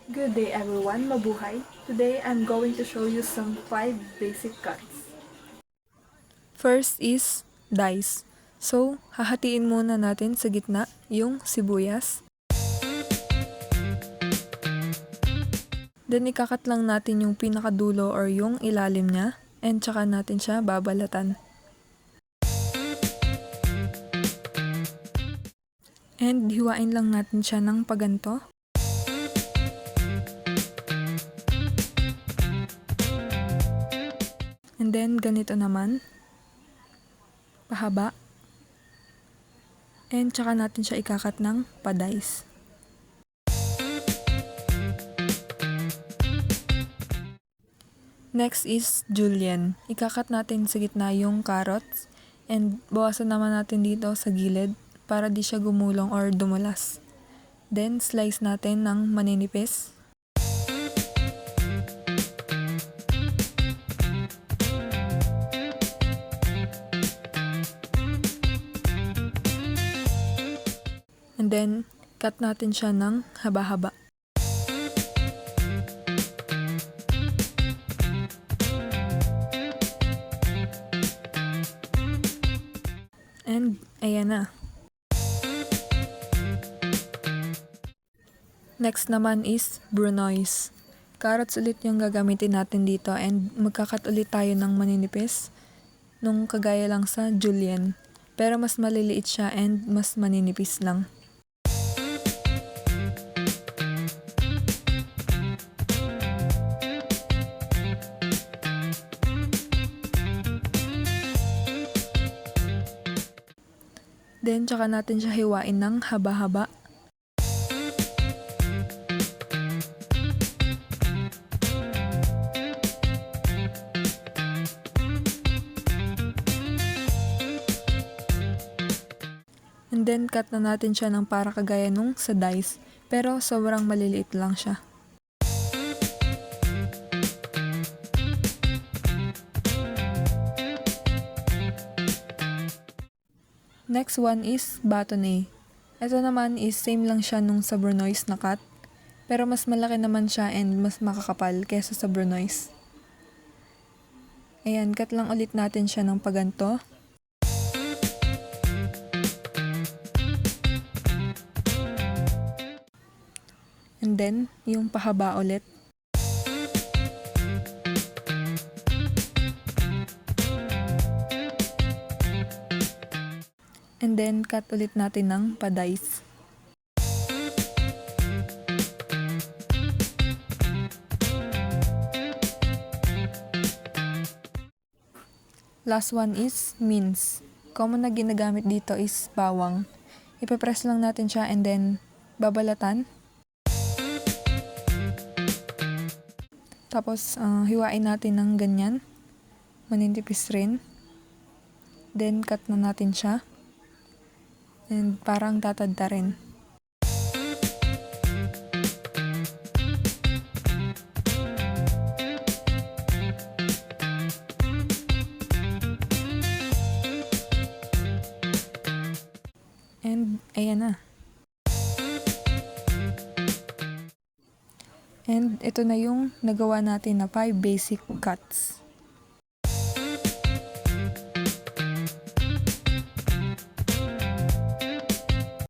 Good day everyone, mabuhay! Today I'm going to show you some 5 basic cuts. First is dice. So, hahatiin muna natin sa gitna yung sibuyas. Then ikakat lang natin yung pinakadulo or yung ilalim niya and tsaka natin siya babalatan. And hiwain lang natin siya ng paganto. And then ganito naman. Pahaba. And tsaka natin siya ikakat ng pa-dice. Next is julienne. Ikakat natin sa gitna yung carrots and bawasan naman natin dito sa gilid para di siya gumulong or dumulas. Then slice natin ng maninipis. And then cut natin siya ng haba-haba. And ayan na. Next naman is brunoise. Carrots ulit yung gagamitin natin dito and magkakat ulit tayo ng maninipis nung kagaya lang sa julienne. Pero mas maliliit siya and mas maninipis lang. Then tsaka natin siya hiwain ng haba-haba. And then cut na natin siya ng para kagaya nung sa dice, pero sobrang maliliit lang siya. Next one is bâtonnet. Ito naman is same lang siya nung sa brunoise na cut, pero mas malaki naman siya and mas makakapal kesa sa brunoise. Ayan, cut lang ulit natin siya ng paganto. And then, yung pahaba ulit. And then, cut ulit natin ng pa-dice. Last one is mince. Common na ginagamit dito is bawang. Ipe-press lang natin siya and then babalatan. Tapos, hiwain natin ng ganyan. Maninipis rin. Then, cut na natin siya. And parang tatadta rin. And ayan na. And ito na yung nagawa natin na 5 basic cuts.